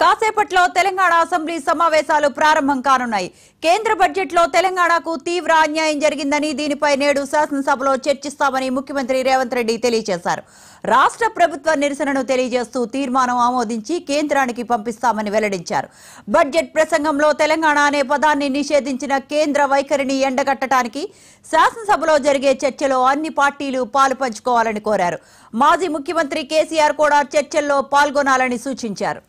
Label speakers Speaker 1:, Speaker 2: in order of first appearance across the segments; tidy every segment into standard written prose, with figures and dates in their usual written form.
Speaker 1: కాసేపట్లో తెలంగాణ అసెంబ్లీ సమావేశాలు ప్రారంభం కానున్నాయి. కేంద్ర బడ్జెట్లో తెలంగాణకు తీవ్ర అన్యాయం జరిగిందని దీనిపై నేడు శాసనసభలో చర్చిస్తామని ముఖ్యమంత్రి రేవంత్ రెడ్డి తెలియజేశారు. రాష్ట్ర ప్రభుత్వ నిరసనను తెలియజేస్తూ తీర్మానం ఆమోదించి కేంద్రానికి పంపిస్తామని వెల్లడించారు. బడ్జెట్ ప్రసంగంలో తెలంగాణ అనే పదాన్ని నిషేధించిన కేంద్ర వైఖరిని ఎండగట్టడానికి శాసనసభలో జరిగే చర్చలో అన్ని పార్టీలు పాలుపంచుకోవాలని కోరారు. మాజీ ముఖ్యమంత్రి కేసీఆర్ కూడా చర్చల్లో పాల్గొనాలని సూచించారు.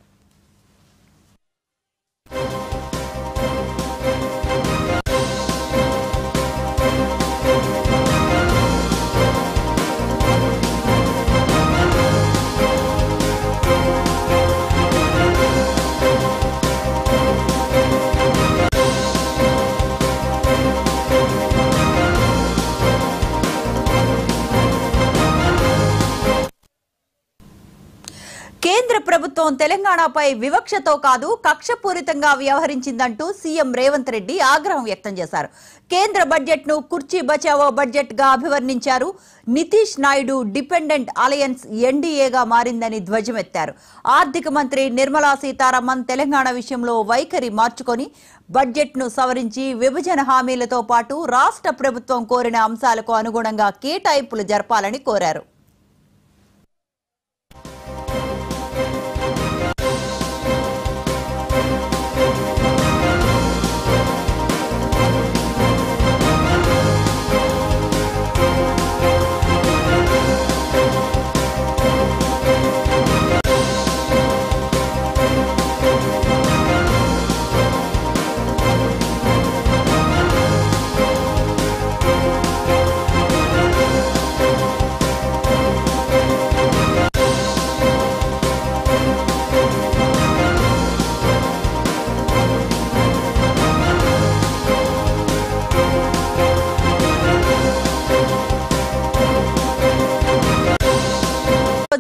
Speaker 1: కేంద్ర ప్రభుత్వం తెలంగాణపై వివక్షతో కాదు కక్షపూరితంగా వ్యవహరించిందంటూ సీఎం రేవంత్ రెడ్డి ఆగ్రహం వ్యక్తం చేశారు. కేంద్ర బడ్జెట్ ను కుర్చీ బచావో బడ్జెట్ గా అభివర్ణించారు. నితీష్ నాయుడు డిపెండెంట్ అలయన్స్ ఎన్డీఏగా మారిందని ధ్వజమెత్తారు. ఆర్థిక మంత్రి నిర్మలా సీతారామన్ తెలంగాణ విషయంలో వైఖరి మార్చుకొని బడ్జెట్ ను సవరించి విభజన హామీలతో పాటు రాష్ట్ర ప్రభుత్వం కోరిన అంశాలకు అనుగుణంగా కేటాయింపులు జరపాలని కోరారు.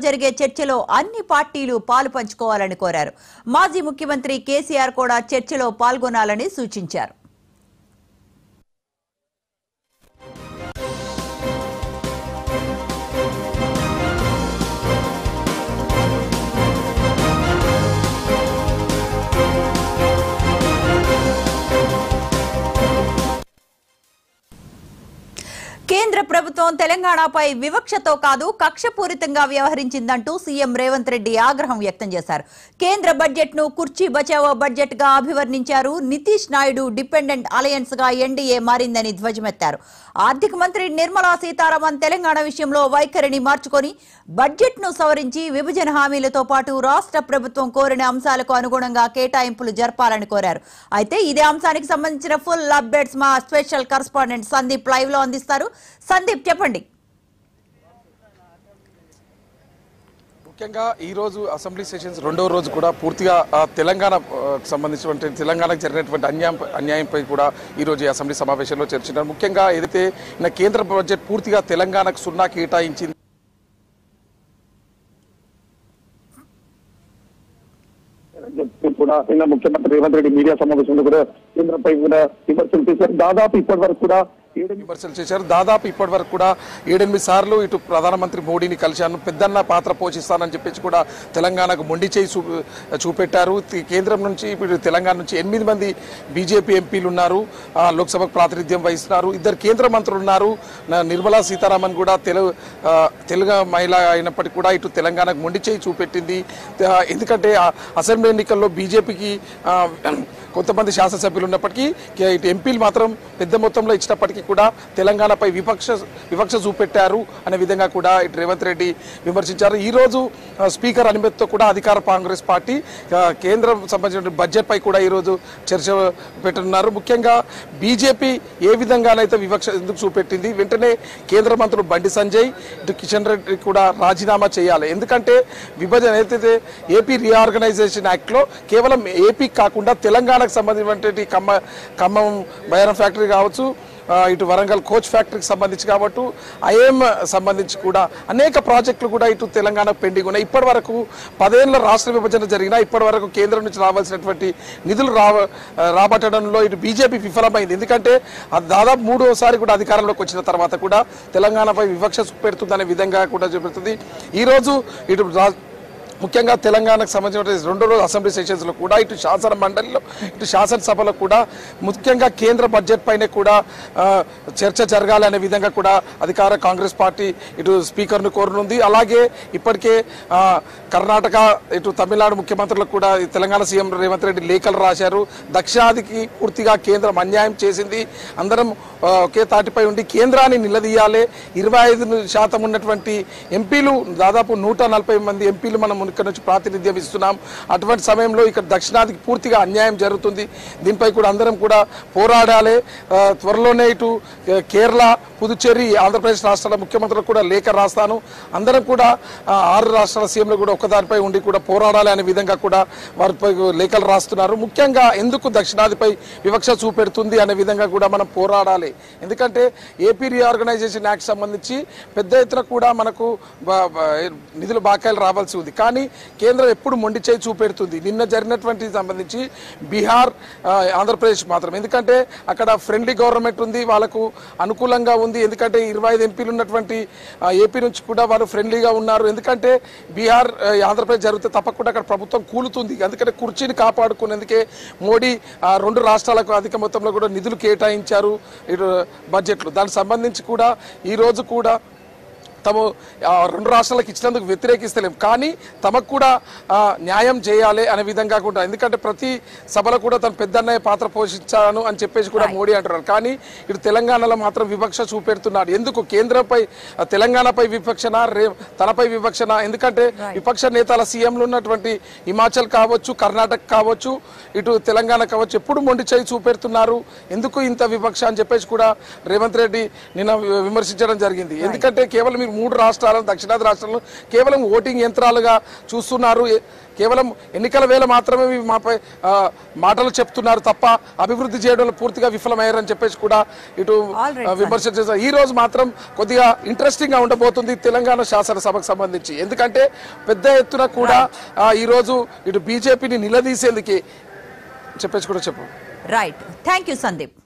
Speaker 1: జరిగే చర్చలో అన్ని పార్టీలు పాలు పంచుకోవాలని కోరారు. మాజీ ముఖ్యమంత్రి కేసీఆర్ కూడా చర్చలో పాల్గొనాలని సూచించారు. కేంద్ర ప్రభుత్వం తెలంగాణపై వివక్షతో కాదు కక్షపూరితంగా వ్యవహరించిందంటూ సీఎం రేవంత్ రెడ్డి ఆగ్రహం వ్యక్తం చేశారు. కేంద్ర బడ్జెట్ ను కుర్చీ బచావో బడ్జెట్ గా అభివర్ణించారు. నితీష్ నాయుడు డిపెండెంట్ అలయన్స్ గా ఎన్డీఏ మారిందని ధ్వజమెత్తారు. ఆర్థిక మంత్రి నిర్మలా సీతారామన్ తెలంగాణ విషయంలో వైఖరిని మార్చుకొని బడ్జెట్ ను సవరించి విభజన హామీలతో పాటు రాష్ట్ర ప్రభుత్వం కోరిన అంశాలకు అనుగుణంగా కేటాయింపులు జరపాలని కోరారు. అయితే ఇదే అంశానికి సంబంధించిన ఫుల్ అప్డేట్స్ మా స్పెషల్ కరెస్పాండెంట్ సందీప్ లైవ్ లో అందిస్తారు. సందీప్, చెప్పండి.
Speaker 2: ముఖ్యంగా ఈ రోజు అసెంబ్లీ సెషన్స్ రెండవ రోజు కూడా పూర్తిగా తెలంగాణకు సంబంధించినటువంటి తెలంగాణకు జరిగినటువంటి అన్యాయంపై కూడా ఈ రోజు ఈ అసెంబ్లీ సమావేశంలో చర్చించారు. ముఖ్యంగా ఏదైతే కేంద్ర బడ్జెట్ పూర్తిగా తెలంగాణకు సున్నా కేటాయించింది
Speaker 3: కూడా నిన్న ముఖ్యమంత్రి రేవంత్ రెడ్డి మీడియా సమావేశంలో కూడా కేంద్రంపై కూడా విమర్శలు చేశారు. దాదాపు ఇప్పటి వరకు కూడా
Speaker 2: విమర్శలు చేశారు. దాదాపు ఇప్పటి వరకు కూడా 7-8 సార్లు ఇటు ప్రధానమంత్రి మోడీని కలిశాను, పెద్దన్న పాత్ర పోషిస్తానని చెప్పేసి కూడా తెలంగాణకు మొండి చేయి చూపెట్టారు. కేంద్రం నుంచి ఇప్పుడు తెలంగాణ నుంచి 8 మంది బీజేపీ ఎంపీలు ఉన్నారు, లోక్సభకు ప్రాతినిధ్యం వహిస్తున్నారు. 2 కేంద్ర మంత్రులు ఉన్నారు. నిర్మలా సీతారామన్ కూడా తెలుగు మహిళ అయినప్పటికీ కూడా ఇటు తెలంగాణకు మొండి చేయి చూపెట్టింది. ఎందుకంటే అసెంబ్లీ ఎన్నికల్లో బీజేపీకి కొంతమంది శాసనసభ్యులు ఉన్నప్పటికీ ఇటు ఎంపీలు మాత్రం పెద్ద మొత్తంలో ఇచ్చినప్పటికీ కూడా తెలంగాణపై వివక్ష చూపెట్టారు అనే విధంగా కూడా ఇటు రేవంత్ రెడ్డి విమర్శించారు. ఈ రోజు స్పీకర్ అనుమతితో కూడా అధికార కాంగ్రెస్ పార్టీ కేంద్రం సంబంధించిన బడ్జెట్ పై కూడా ఈరోజు చర్చ పెట్టనున్నారు. ముఖ్యంగా బీజేపీ ఏ విధంగానైతే వివక్ష ఎందుకు చూపెట్టింది, వెంటనే కేంద్ర మంత్రులు బండి సంజయ్ ఇటు కిషన్ రెడ్డి కూడా రాజీనామా చేయాలి. ఎందుకంటే విభజన ఏదైతే ఏపీ రీఆర్గనైజేషన్ యాక్ట్ లో కేవలం ఏపీకి కాకుండా తెలంగాణకు సంబంధించినటువంటి ఖమ్మం బయారం ఫ్యాక్టరీ కావచ్చు, ఇటు వరంగల్ కోచ్ ఫ్యాక్టరీకి సంబంధించి కాబట్టి ఐఎం సంబంధించి కూడా అనేక ప్రాజెక్టులు కూడా ఇటు తెలంగాణ పెండింగ్ ఉన్నాయి. ఇప్పటి వరకు 10 ఏళ్ల రాష్ట్ర విభజన జరిగినా ఇప్పటి వరకు కేంద్రం నుంచి రావాల్సినటువంటి నిధులు రాబట్టడంలో ఇటు బీజేపీ విఫలమైంది. ఎందుకంటే దాదాపు 3వసారి కూడా అధికారంలోకి వచ్చిన తర్వాత కూడా తెలంగాణపై వివక్ష పెడుతుందనే విధంగా కూడా చూపెడుతుంది. ఈరోజు ఇటు ముఖ్యంగా తెలంగాణకు సంబంధించిన రెండో రోజు అసెంబ్లీ సెషన్స్లో కూడా ఇటు శాసన మండలిలో ఇటు శాసనసభలో కూడా ముఖ్యంగా కేంద్ర బడ్జెట్ పైన కూడా చర్చ జరగాలి అనే విధంగా కూడా అధికార కాంగ్రెస్ పార్టీ ఇటు స్పీకర్ను కోరనుంది. అలాగే ఇప్పటికే కర్ణాటక ఇటు తమిళనాడు ముఖ్యమంత్రులకు కూడా తెలంగాణ సీఎం రేవంత్ రెడ్డి లేఖలు రాశారు. దక్షిణాదికి పూర్తిగా కేంద్రం అన్యాయం చేసింది, అందరం ఒకే తాటిపై ఉండి కేంద్రాన్ని నిలదీయాలి. 25% ఉన్నటువంటి ఎంపీలు దాదాపు 140 మంది ఎంపీలు మనం ఇక్కడ నుంచి ప్రాతినిధ్యం ఇస్తున్నాం. అటువంటి సమయంలో ఇక్కడ దక్షిణాదికి పూర్తిగా అన్యాయం జరుగుతుంది. దీనిపై కూడా అందరం కూడా పోరాడాలి. త్వరలోనే ఇటు కేరళ, పుదుచ్చేరి, ఆంధ్రప్రదేశ్ రాష్ట్రాల ముఖ్యమంత్రులకు కూడా లేఖ రాస్తాను. అందరం కూడా 6 రాష్ట్రాల సీఎంలు కూడా ఒక్కదానిపై ఉండి కూడా పోరాడాలి అనే విధంగా కూడా వారిపై లేఖలు రాస్తున్నారు. ముఖ్యంగా ఎందుకు దక్షిణాదిపై వివక్ష చూపెడుతుంది అనే విధంగా కూడా మనం పోరాడాలి. ఎందుకంటే ఏపీ రీఆర్గనైజేషన్ యాక్ట్ సంబంధించి పెద్ద ఎత్తున కూడా మనకు నిధులు బాకాయలు రావాల్సి ఉంది. కానీ కేంద్రం ఎప్పుడు మొండి చేయి చూపెడుతుంది. నిన్న జరిగినటువంటి సంబంధించి బీహార్, ఆంధ్రప్రదేశ్ మాత్రం, ఎందుకంటే అక్కడ ఫ్రెండ్లీ గవర్నమెంట్ ఉంది, వాళ్ళకు అనుకూలంగా ఉంది. ఎందుకంటే 25 ఎంపీలు ఉన్నటువంటి ఏపీ నుంచి కూడా వారు ఫ్రెండ్లీగా ఉన్నారు. ఎందుకంటే బీహార్, ఆంధ్రప్రదేశ్ జరిగితే తప్పకుండా అక్కడ ప్రభుత్వం కూలుతుంది. అందుకని కుర్చీని కాపాడుకునేందుకే మోడీ 2 రాష్ట్రాలకు అధిక మొత్తంలో కూడా నిధులు కేటాయించారు బడ్జెట్లు. దానికి సంబంధించి కూడా ఈ రోజు కూడా తమ 2 రాష్ట్రాలకు ఇచ్చినందుకు వ్యతిరేకిస్తలేం, కానీ తమకు కూడా న్యాయం చేయాలి అనే విధంగా కూడా, ఎందుకంటే ప్రతి సభలో కూడా తను పెద్దన్నయ్య పాత్ర పోషించాను అని చెప్పేసి కూడా మోడీ అంటున్నారు. కానీ ఇటు తెలంగాణలో మాత్రం వివక్ష చూపెడుతున్నాడు. ఎందుకు కేంద్రంపై, తెలంగాణపై వివక్షణ, తనపై వివక్షణ? ఎందుకంటే విపక్ష నేతల సీఎంలు ఉన్నటువంటి హిమాచల్ కావచ్చు, కర్ణాటక కావచ్చు, ఇటు తెలంగాణ కావచ్చు, ఎప్పుడు మొండి చేయి చూపెడుతున్నారు. ఎందుకు ఇంత వివక్ష అని చెప్పేసి కూడా రేవంత్ రెడ్డి నిన్న విమర్శించడం జరిగింది. ఎందుకంటే కేవలం 3 రాష్ట్రాలను, దక్షిణాది రాష్ట్రాలను కేవలం ఓటింగ్ యంత్రాలుగా చూస్తున్నారు. కేవలం ఎన్నికల వేళ మాత్రమే మాపై మాటలు చెప్తున్నారు తప్ప అభివృద్ధి చేయడంలో పూర్తిగా విఫలమయ్యారని చెప్పేసి కూడా ఇటు విమర్శ చేశారు. ఈ రోజు మాత్రం కొద్దిగా ఇంట్రెస్టింగ్ గా ఉండబోతుంది తెలంగాణ శాసనసభకు సంబంధించి. ఎందుకంటే పెద్ద ఎత్తున కూడా ఈ రోజు ఇటు బీజేపీని నిలదీసేందుకే చెప్పేసి కూడా చెప్పు.
Speaker 1: Right, thank you Sandeep.